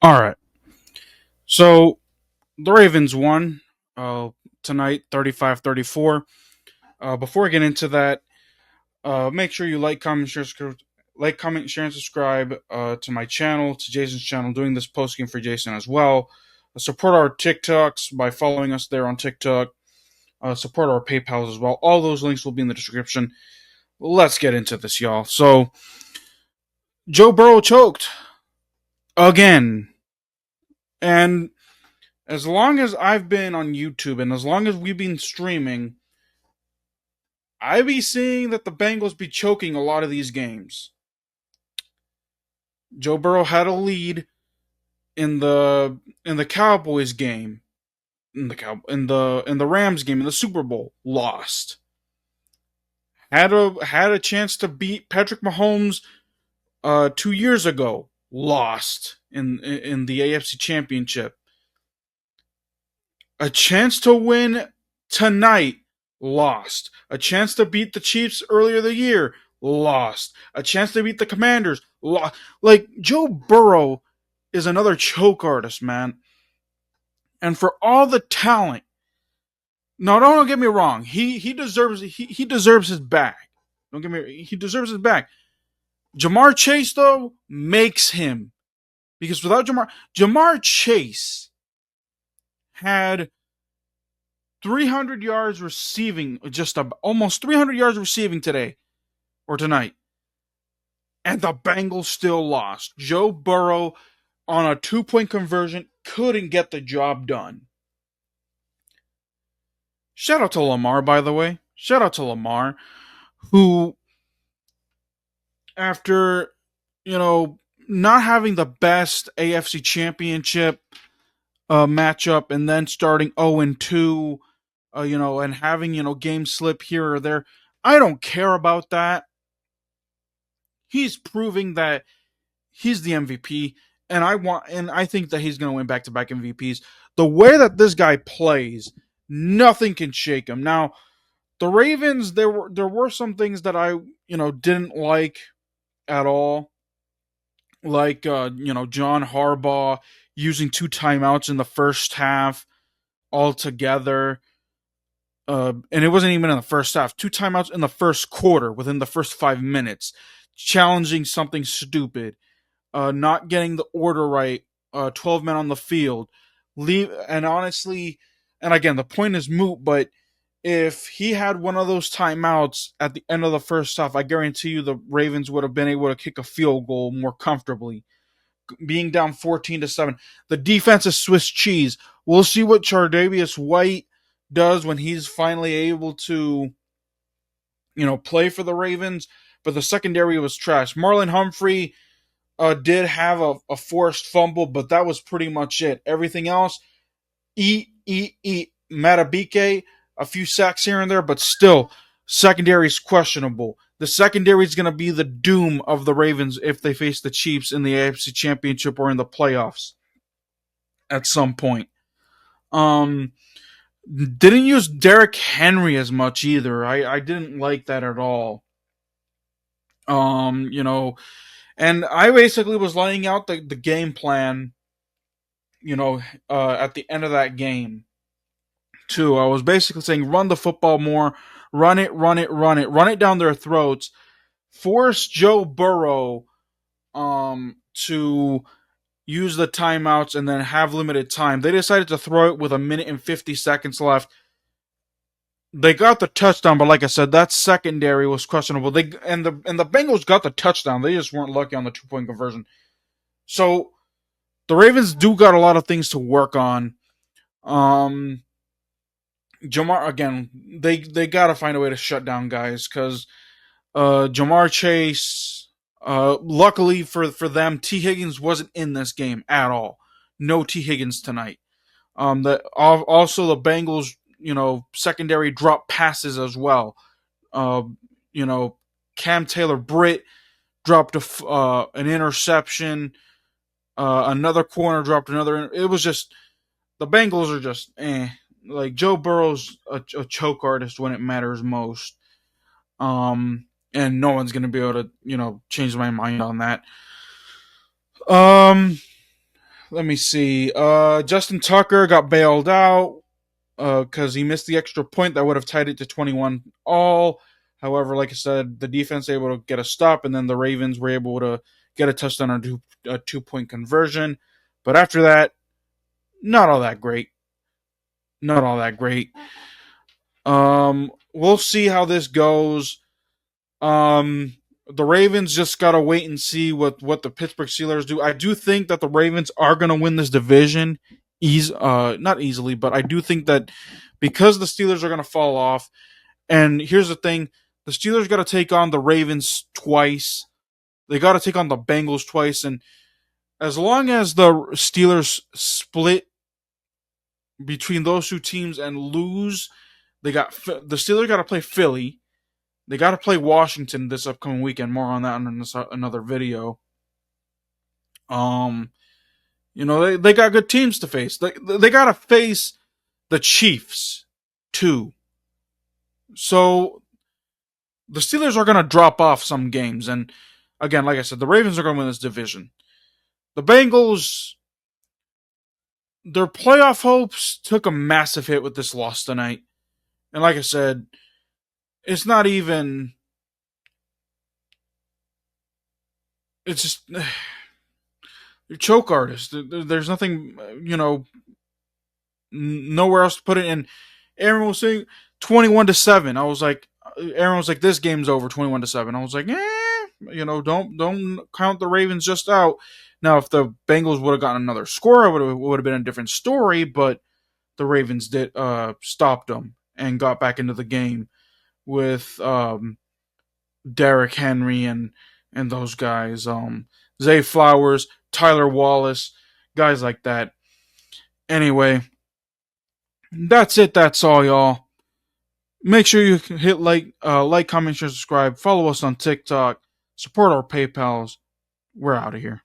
All right. So the Ravens won tonight 35-34. Before I get into that, make sure you comment, share, and subscribe to my channel, to Jason's channel, doing this post game for Jason as well. Support our TikToks by following us there on TikTok. Support our PayPals as well. All those links will be in the description. Let's get into this, y'all. So, Joe Burrow choked again. And as long as I've been on YouTube and as long as we've been streaming, I be seeing that the Bengals be choking a lot of these games. Joe Burrow had a lead in the Cowboys game, in the Rams game, in the Super Bowl, lost. Had a chance to beat Patrick Mahomes 2 years ago, lost in the AFC Championship. A chance to win tonight, lost. A chance to beat the Chiefs earlier the year, lost. A chance to beat the Commanders, lost. Like, Joe Burrow is another choke artist, man. And for all the talent, no, don't get me wrong. He deserves his bag. Don't get me. He deserves his bag. Jamar Chase though makes him, because without Jamar Chase had 300 yards receiving, almost 300 yards receiving today or tonight. And the Bengals still lost. Joe Burrow, on a 2-point conversion, couldn't get the job done. Shout out to Lamar, by the way. Shout out to Lamar, who, after, not having the best AFC Championship matchup and then starting 0-2, and having, game slip here or there, I don't care about that. He's proving that he's the MVP, and I think that he's going to win back-to-back MVPs. The way that this guy plays, nothing can shake him. Now, the Ravens, there were some things that I didn't like at all, like John Harbaugh using 2 timeouts in the first half altogether. And it wasn't even in the first half. 2 timeouts in the first quarter within the first 5 minutes, challenging something stupid, not getting the order right. 12 men on the field, and honestly, and again, the point is moot. But if he had one of those timeouts at the end of the first half, I guarantee you the Ravens would have been able to kick a field goal more comfortably. Being down 14-7, the defense is Swiss cheese. We'll see what Chardavius White does when he's finally able to, play for the Ravens. But the secondary was trash. Marlon Humphrey did have a forced fumble, but that was pretty much it. Everything else, eat. Matabike, a few sacks here and there, but still, secondary is questionable. The secondary is going to be the doom of the Ravens if they face the Chiefs in the AFC Championship or in the playoffs at some point. Didn't use Derrick Henry as much either. I didn't like that at all. And I basically was laying out the game plan, at the end of that game too. I was basically saying, run the football more, run it down their throats, force Joe Burrow to use the timeouts and then have limited time. They decided to throw it with 1 minute and 50 seconds left. They got the touchdown, but like I said, that secondary was questionable. The Bengals got the touchdown. They just weren't lucky on the 2-point conversion. So the Ravens do got a lot of things to work on. Jamar, again, they got to find a way to shut down guys, because Jamar Chase, luckily for them, T. Higgins wasn't in this game at all. No T. Higgins tonight. Also the Bengals, secondary drop passes as well. Cam Taylor-Britt dropped an interception. Another corner dropped another. It was just, the Bengals are just like, Joe Burrow's a choke artist when it matters most. And no one's gonna be able to, change my mind on that. Let me see. Justin Tucker got bailed out because he missed the extra point that would have tied it to 21 all. However, like I said, the defense was able to get a stop, and then the Ravens were able to get a touchdown on a 2-point conversion. But after that, not all that great. Not all that great. We'll see how this goes. The Ravens just gotta wait and see what the Pittsburgh Steelers do. I do think that the Ravens are gonna win this division, not easily, but I do think that because the Steelers are gonna fall off. And here's the thing: the Steelers got to take on the Ravens twice. They got to take on the Bengals twice, and as long as the Steelers split between those two teams and lose, the Steelers got to play Philly. They got to play Washington this upcoming weekend. More on that in another video. They got good teams to face. They got to face the Chiefs too. So the Steelers are going to drop off some games. And again, like I said, the Ravens are going to win this division. The Bengals, their playoff hopes took a massive hit with this loss tonight. And like I said, it's not even... It's just... They're choke artists. There's nothing, nowhere else to put it. And Aaron was saying 21-7. Aaron was like, this game's over 21-7. I was like, don't count the Ravens just out. Now, if the Bengals would have gotten another score, it would have been a different story, but the Ravens did stopped them and got back into the game with Derrick Henry and those guys. Zay Flowers, Tyler Wallace, guys like that. Anyway, that's it. That's all, y'all. Make sure you hit like, comment, share, subscribe. Follow us on TikTok. Support our PayPals. We're out of here.